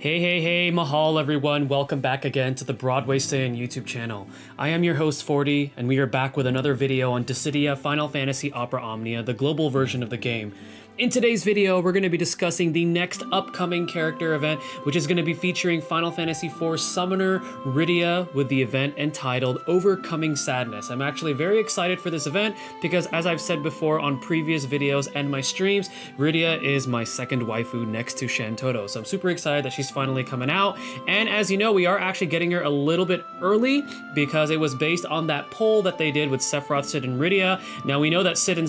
Hey, mahal everyone, welcome back again to the Broadway Saiyan YouTube channel. I am your host 40, and we are back with another video on Dissidia Final Fantasy Opera Omnia, the global version of the game. In today's video, we're going to be discussing the next upcoming character event, which is going to be featuring Final Fantasy IV Summoner Rydia with the event entitled Overcoming Sadness. I'm actually very excited for this event because, as I've said before on previous videos and my streams, Rydia is my second waifu next to Shantoto. So I'm super excited that she's finally coming out. And as you know, we are actually getting her a little bit early because it was based on that poll that they did with Sephiroth, Cid, and Rydia. Now we know that Cid and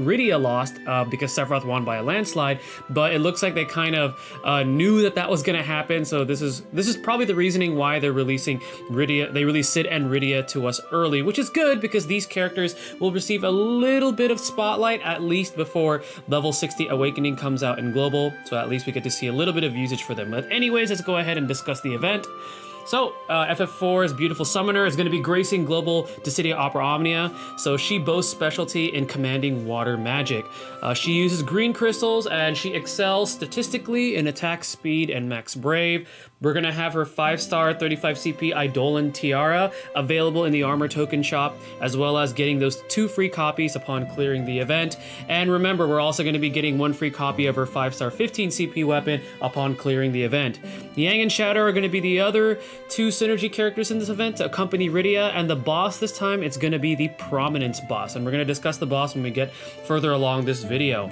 Rydia lost because Sephiroth won by a landslide, but it looks like they kind of knew that that was going to happen. So this is probably the reasoning why they're releasing Rydia. They released Cid and Rydia to us early, which is good because these characters will receive a little bit of spotlight at least before level 60 Awakening comes out in Global. So at least we get to see a little bit of usage for them. But anyways, let's go ahead and discuss the event. So, FF4's beautiful summoner is going to be gracing Global Dissidia Opera Omnia. So she boasts specialty in commanding water magic. She uses green crystals and she excels statistically in attack speed and max brave. We're going to have her 5-star 35 CP Eidolon Tiara available in the armor token shop, as well as getting those 2 free copies upon clearing the event. And remember, we're also going to be getting 1 free copy of her 5-star 15 CP weapon upon clearing the event. Yang and Shadow are going to be the other 2 synergy characters in this event to accompany Rydia, and the boss this time, it's going to be the Prominence boss, and we're going to discuss the boss when we get further along this video.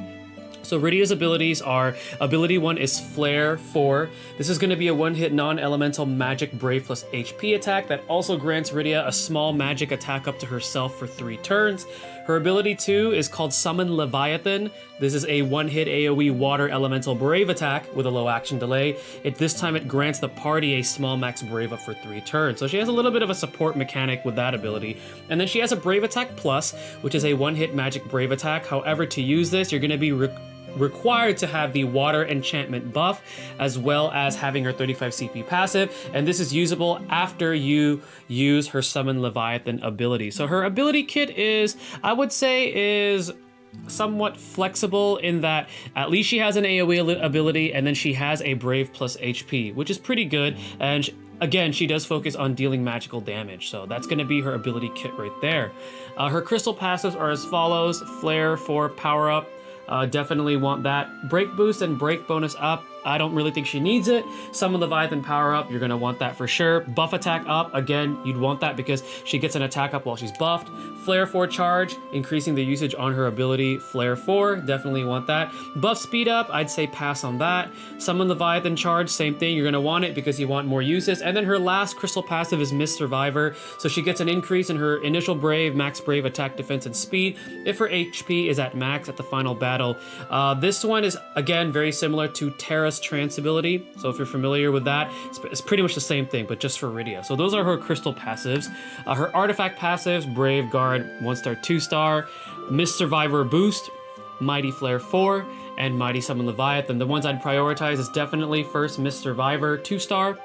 So Rydia's abilities are, ability 1 is Flare 4. This is going to be a one-hit non-elemental magic brave plus HP attack that also grants Rydia a small magic attack up to herself for 3 turns. Her ability 2 is called Summon Leviathan. This is a one-hit AoE water elemental brave attack with a low action delay. This time it grants the party a small max brave up for 3 turns. So she has a little bit of a support mechanic with that ability. And then she has a brave attack plus, which is a one-hit magic brave attack. However, to use this, you're going to be required to have the water enchantment buff, as well as having her 35 CP passive, and this is usable after you use her Summon Leviathan ability. So her ability kit is, I would say, is somewhat flexible in that at least she has an AoE ability, and then she has a Brave plus HP, which is pretty good. And again, she does focus on dealing magical damage, so that's going to be her ability kit right there. Her crystal passives are as follows: Flare for power up. Definitely want that. Break boost and break bonus up. I don't really think she needs it. Summon Leviathan power up, you're going to want that for sure. Buff attack up, again, you'd want that because she gets an attack up while she's buffed. Flare 4 charge, increasing the usage on her ability. Flare 4, definitely want that. Buff speed up, I'd say pass on that. Summon Leviathan charge, same thing, you're going to want it because you want more uses. And then her last crystal passive is Miss Survivor, so she gets an increase in her initial brave, max brave, attack, defense, and speed if her HP is at max at the final battle. This one is, again, very similar to Terra's trance ability, so if you're familiar with that, it's pretty much the same thing, but just for Rydia. So those are her crystal passives. Her artifact passives: Brave Guard 1-star 2-star, Miss Survivor boost, Mighty Flare 4, and Mighty Summon Leviathan. The ones I'd prioritize is definitely first Miss Survivor 2-star,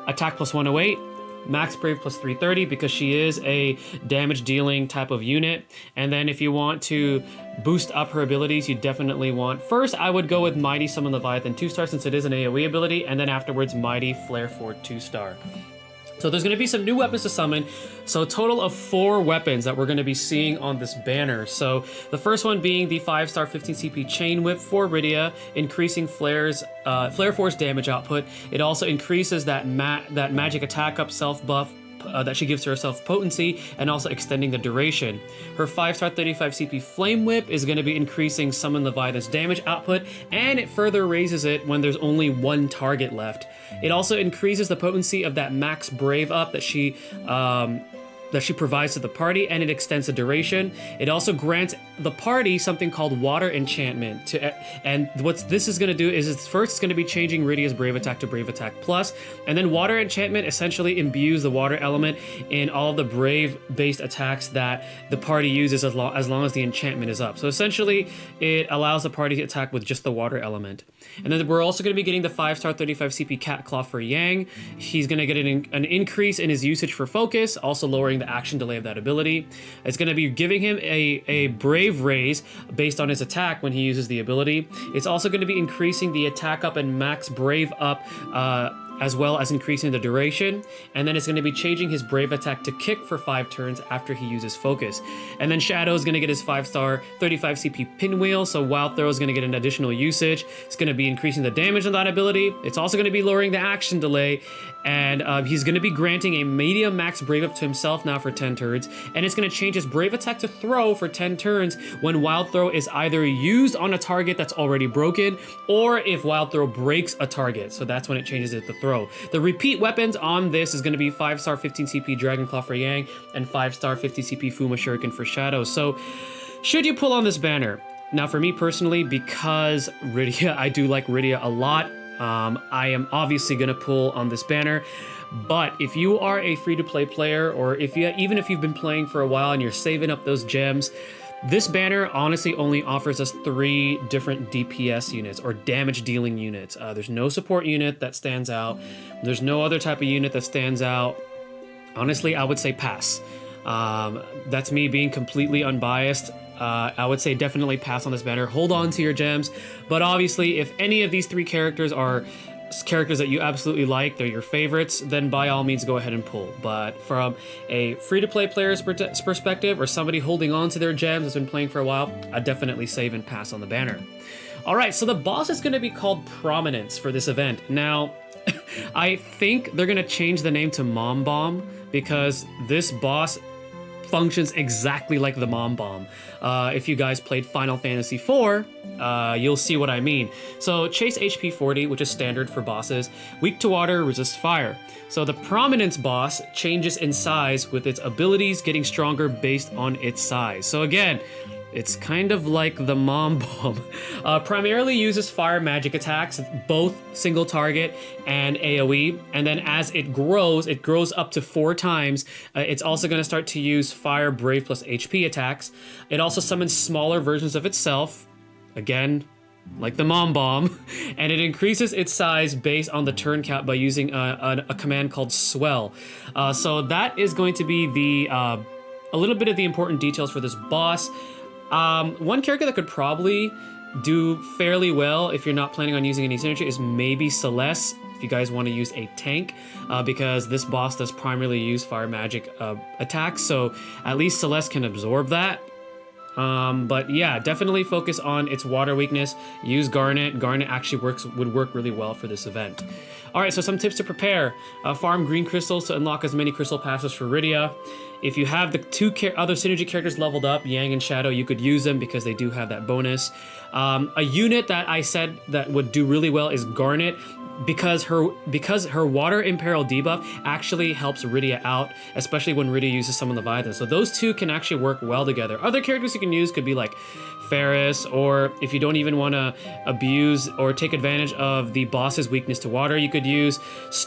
attack plus 108, max brave plus 330 because she is a damage dealing type of unit. And then if you want to boost up her abilities, you definitely want, first I would go with Mighty Summon Leviathan 2-star since it is an AoE ability, and then afterwards Mighty Flare 4 2-star. So there's going to be some new weapons to summon. So a total of 4 weapons that we're going to be seeing on this banner. So the first one being the 5-star 15 CP Chain Whip for Rydia, increasing Flare 4's damage output. It also increases that magic attack up self buff that she gives to herself potency, and also extending the duration. Her 5-star 35 CP Flame Whip is going to be increasing Summon Leviathan's damage output, and it further raises it when there's only 1 target left. It also increases the potency of that max brave up that she provides to the party, and it extends the duration. It also grants the party something called Water Enchantment. And what this is going to do is first it's going to be changing Rydia's Brave Attack to Brave Attack Plus, and then Water Enchantment essentially imbues the water element in all of the Brave-based attacks that the party uses as long as the enchantment is up. So essentially, it allows the party to attack with just the water element. And then we're also going to be getting the 5-star 35 CP Cat Claw for Yang. He's going to get an increase in his usage for focus, also lowering the action delay of that ability. It's going to be giving him a Brave Raise based on his attack when he uses the ability. It's also going to be increasing the attack up and max Brave up, as well as increasing the duration, and then it's going to be changing his Brave attack to kick for 5 turns after he uses focus. And then Shadow is going to get his 5-star 35 CP pinwheel, so Wild Throw is going to get an additional usage. It's going to be increasing the damage on that ability. It's also going to be lowering the action delay, and he's going to be granting a medium max Brave up to himself now for 10 turns, and it's going to change his Brave attack to Throw for 10 turns when Wild Throw is either used on a target that's already broken, or if Wild Throw breaks a target, so that's when it changes it to Throw. The repeat weapons on this is going to be 5-star 15 CP Dragon Claw for Yang and 5-star 50 CP Fuma Shuriken for Shadow. So should you pull on this banner? Now for me personally, because Rydia, I do like Rydia a lot, I am obviously going to pull on this banner. But if you are a free-to-play player, or even if you've been playing for a while and you're saving up those gems, this banner honestly only offers us 3 different DPS units, or damage dealing units. There's no support unit that stands out. There's no other type of unit that stands out. Honestly, I would say pass. That's me being completely unbiased. I would say definitely pass on this banner. Hold on to your gems. But obviously, if any of these 3 characters are characters that you absolutely like, they're your favorites, then by all means go ahead and pull. But from a free-to-play player's perspective, or somebody holding on to their gems that's been playing for a while, I'd definitely save and pass on the banner. Alright, so the boss is going to be called Prominence for this event. Now, I think they're going to change the name to Mom Bomb, because this boss functions exactly like the Mom Bomb. If you guys played Final Fantasy IV, you'll see what I mean. So Chase HP 40, which is standard for bosses. Weak to water, resist fire. So the Prominence boss changes in size with its abilities getting stronger based on its size. So again, it's kind of like the Mom Bomb. Primarily uses fire magic attacks, both single target and AoE. And then as it grows up to 4 times. It's also going to start to use fire, brave plus HP attacks. It also summons smaller versions of itself. Again, like the Mom Bomb. And it increases its size based on the turn count by using a command called Swell. So that is going to be the a little bit of the important details for this boss. One character that could probably do fairly well if you're not planning on using any synergy is maybe Celeste, if you guys want to use a tank, because this boss does primarily use fire magic attacks, so at least Celeste can absorb that. But yeah, definitely focus on its water weakness. Use Garnet. Garnet actually would work really well for this event. Alright, so some tips to prepare. Farm green crystals to unlock as many crystal passes for Rydia. If you have the 2 other synergy characters leveled up, Yang and Shadow, you could use them because they do have that bonus. A unit that I said that would do really well is Garnet, because her Water Imperil debuff actually helps Rydia out, especially when Rydia uses Summon Leviathan. So those 2 can actually work well together. Other characters you can use could be like Ferris, or if you don't even want to abuse or take advantage of the boss's weakness to water, you could use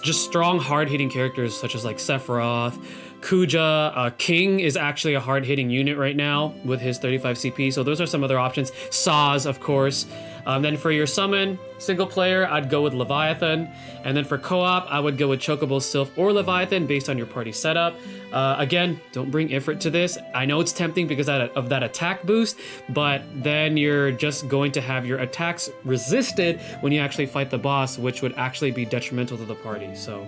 just strong, hard-hitting characters such as like Sephiroth, Kuja. King is actually a hard-hitting unit right now with his 35 CP, so those are some other options. Saz, of course. Then for your summon, single player, I'd go with Leviathan. And then for co-op, I would go with Chocobo, Sylph, or Leviathan based on your party setup. Again, don't bring Ifrit to this. I know it's tempting because of that attack boost, but then you're just going to have your attacks resisted when you actually fight the boss, which would actually be detrimental to the party. So,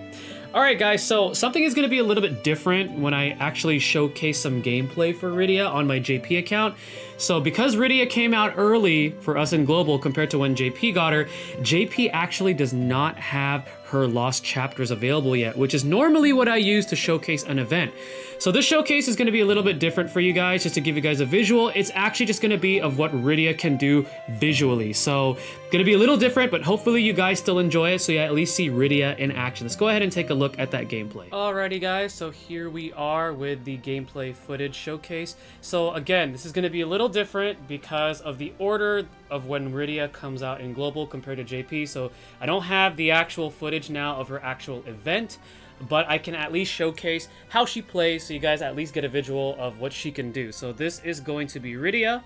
alright guys, so something is going to be a little bit different when I actually showcase some gameplay for Rydia on my JP account. So because Rydia came out early for us in Global compared to when JP got her, JP actually does not have her lost chapters available yet, which is normally what I use to showcase an event. So this showcase is going to be a little bit different for you guys, just to give you guys a visual. It's actually just going to be of what Rydia can do visually. So going to be a little different, but hopefully you guys still enjoy it, so you at least see Rydia in action. Let's go ahead and take a look at that gameplay. Alrighty guys, so here we are with the gameplay footage showcase. So again, this is going to be a little different because of the order of when Rydia comes out in Global compared to JP. So I don't have the actual footage now of her actual event, but I can at least showcase how she plays so you guys at least get a visual of what she can do. So this is going to be Rydia.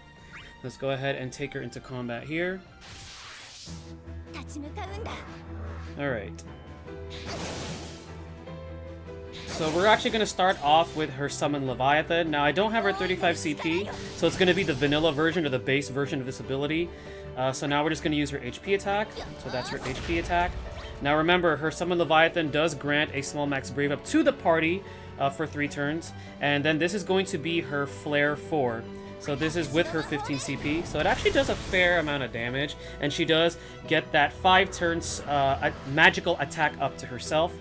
Let's go ahead and take her into combat here. Alright. So we're actually going to start off with her Summon Leviathan. Now, I don't have her 35 CP, so it's going to be the vanilla version or the base version of this ability. So now we're just going to use her HP attack. So that's her HP attack. Now remember, her Summon Leviathan does grant a small max Brave up to the party for 3 turns. And then this is going to be her Flare 4. So this is with her 15 CP. So it actually does a fair amount of damage. And she does get that 5 turns magical attack up to herself.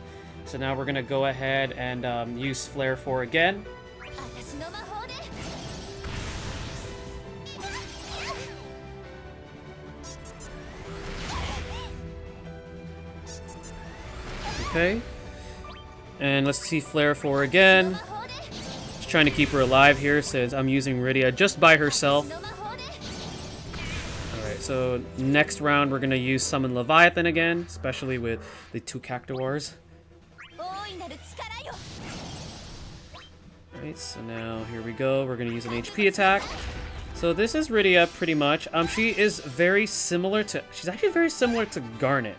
So now we're going to go ahead and use Flare 4 again. Okay. And let's see Flare 4 again. Just trying to keep her alive here since I'm using Rydia just by herself. Alright, so next round we're going to use Summon Leviathan again, especially with the 2 Cactuars. Alright, so now here we go. We're going to use an HP attack. So this is Rydia pretty much. She is very similar to... She's actually very similar to Garnet.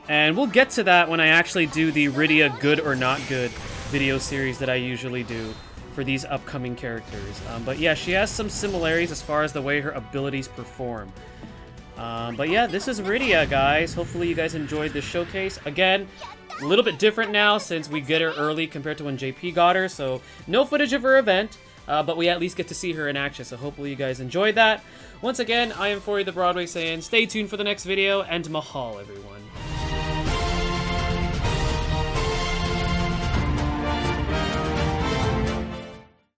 And we'll get to that when I actually do the Rydia Good or Not Good video series that I usually do for these upcoming characters. But yeah, she has some similarities as far as the way her abilities perform. But yeah, this is Rydia, guys. Hopefully you guys enjoyed this showcase. Again, a little bit different now since we get her early compared to when JP got her. So no footage of her event, but we at least get to see her in action. So hopefully you guys enjoyed that. Once again, I am 40 the Broadway saying stay tuned for the next video, and mahal, everyone.